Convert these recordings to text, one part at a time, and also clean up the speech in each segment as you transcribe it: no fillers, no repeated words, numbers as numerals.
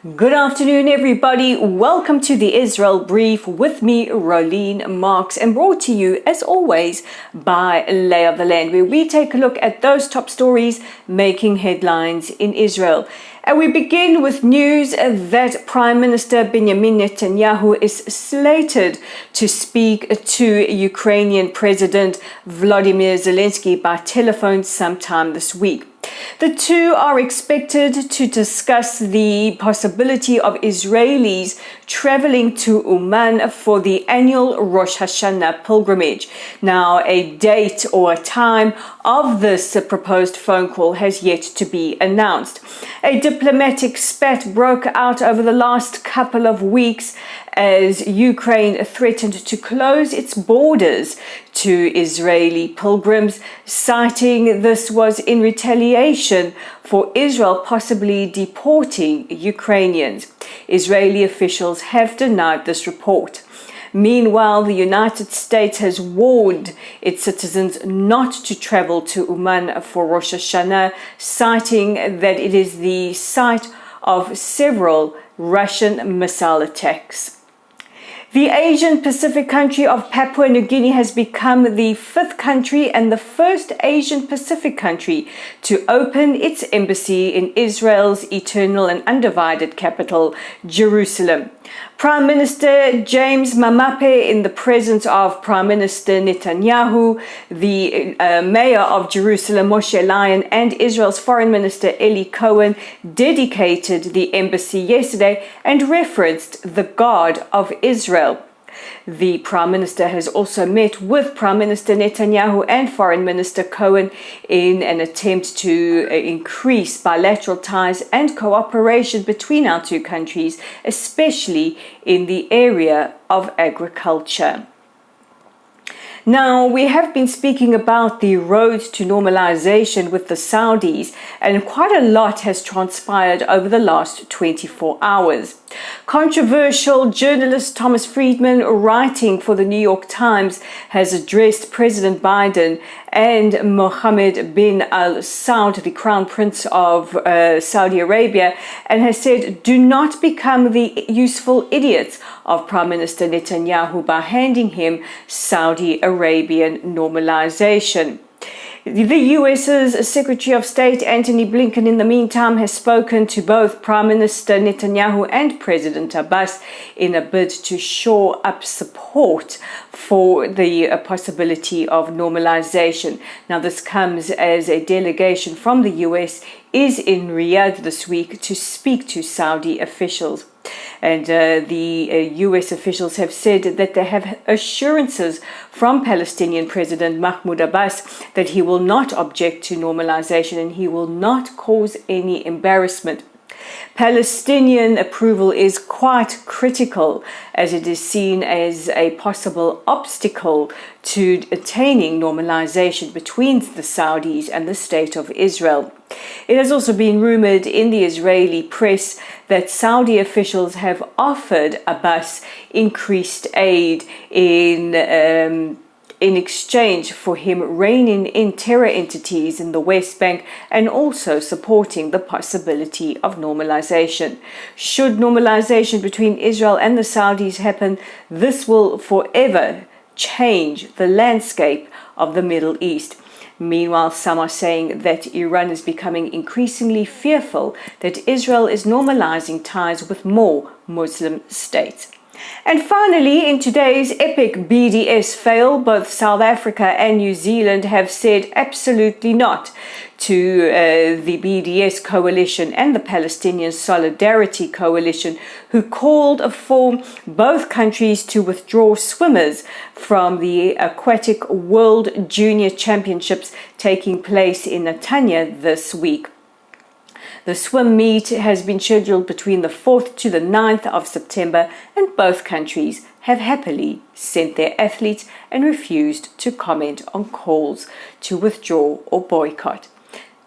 Good afternoon, everybody. Welcome to the Israel Brief with me, Rolene Marks, and brought to you, as always, by Lay of the Land, where we take a look at those top stories making headlines in Israel. And we begin with news that Prime Minister Benjamin Netanyahu is slated to speak to Ukrainian President Volodymyr Zelensky by telephone sometime this week. The two are expected to discuss the possibility of Israelis traveling to Oman for the annual Rosh Hashanah pilgrimage. Now, a date or a time of this proposed phone call has yet to be announced. A diplomatic spat broke out over the last couple of weeks as Ukraine threatened to close its borders to Israeli pilgrims, citing this was in retaliation for Israel possibly deporting Ukrainians. Israeli officials have denied this report. Meanwhile, the United States has warned its citizens not to travel to Oman for Rosh Hashanah, citing that it is the site of several Russian missile attacks. The Asian Pacific country of Papua New Guinea has become the fifth country and the first Asian Pacific country to open its embassy in Israel's eternal and undivided capital, Jerusalem. Prime Minister James Mamape, in the presence of Prime Minister Netanyahu, the Mayor of Jerusalem, Moshe Lyon, and Israel's Foreign Minister Eli Cohen, dedicated the embassy yesterday and referenced the God of Israel. The Prime Minister has also met with Prime Minister Netanyahu and Foreign Minister Cohen in an attempt to increase bilateral ties and cooperation between our two countries, especially in the area of agriculture. Now, we have been speaking about the road to normalization with the Saudis, and quite a lot has transpired over the last 24 hours. Controversial journalist Thomas Friedman, writing for the New York Times, has addressed President Biden and Mohammed bin Al Saud, the Crown Prince of Saudi Arabia, and has said, do not become the useful idiots of Prime Minister Netanyahu by handing him Saudi Arabian normalization. The US's Secretary of State Antony Blinken, in the meantime, has spoken to both Prime Minister Netanyahu and President Abbas in a bid to shore up support for the possibility of normalization. Now, this comes as a delegation from the US is in Riyadh this week to speak to Saudi officials. And the US officials have said that they have assurances from Palestinian President Mahmoud Abbas that he will not object to normalization and he will not cause any embarrassment. Palestinian approval is quite critical, as it is seen as a possible obstacle to attaining normalization between the Saudis and the State of Israel. It has also been rumored in the Israeli press that Saudi officials have offered Abbas increased aid in exchange for him reining in terror entities in the West Bank and also supporting the possibility of normalization. Should normalization between Israel and the Saudis happen, this will forever change the landscape of the Middle East. Meanwhile, some are saying that Iran is becoming increasingly fearful that Israel is normalizing ties with more Muslim states. And finally, in today's epic BDS fail, both South Africa and New Zealand have said absolutely not to the BDS coalition and the Palestinian Solidarity Coalition, who called for both countries to withdraw swimmers from the Aquatic World Junior Championships taking place in Netanya this week. The swim meet has been scheduled between the 4th to the 9th of September, and both countries have happily sent their athletes and refused to comment on calls to withdraw or boycott.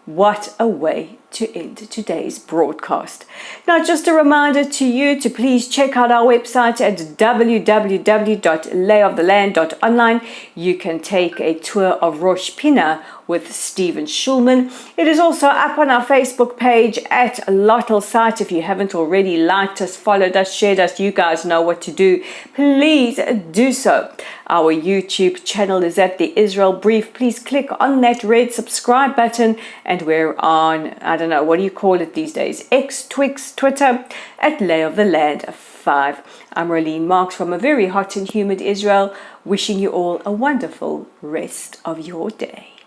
What a way to end today's broadcast. Now, just a reminder to you to please check out our website at www.layoftheland.online. You can take a tour of Rosh Pina with Stephen Schulman. It is also up on our Facebook page at Lottel Site. If you haven't already liked us, followed us, shared us, you guys know what to do. Please do so. Our YouTube channel is at The Israel Brief. Please click on that red subscribe button, and we're on, I don't know, what do you call it these days? X, Twix, Twitter, at Lay of the Land 5. I'm Rolene Marks from a very hot and humid Israel, wishing you all a wonderful rest of your day.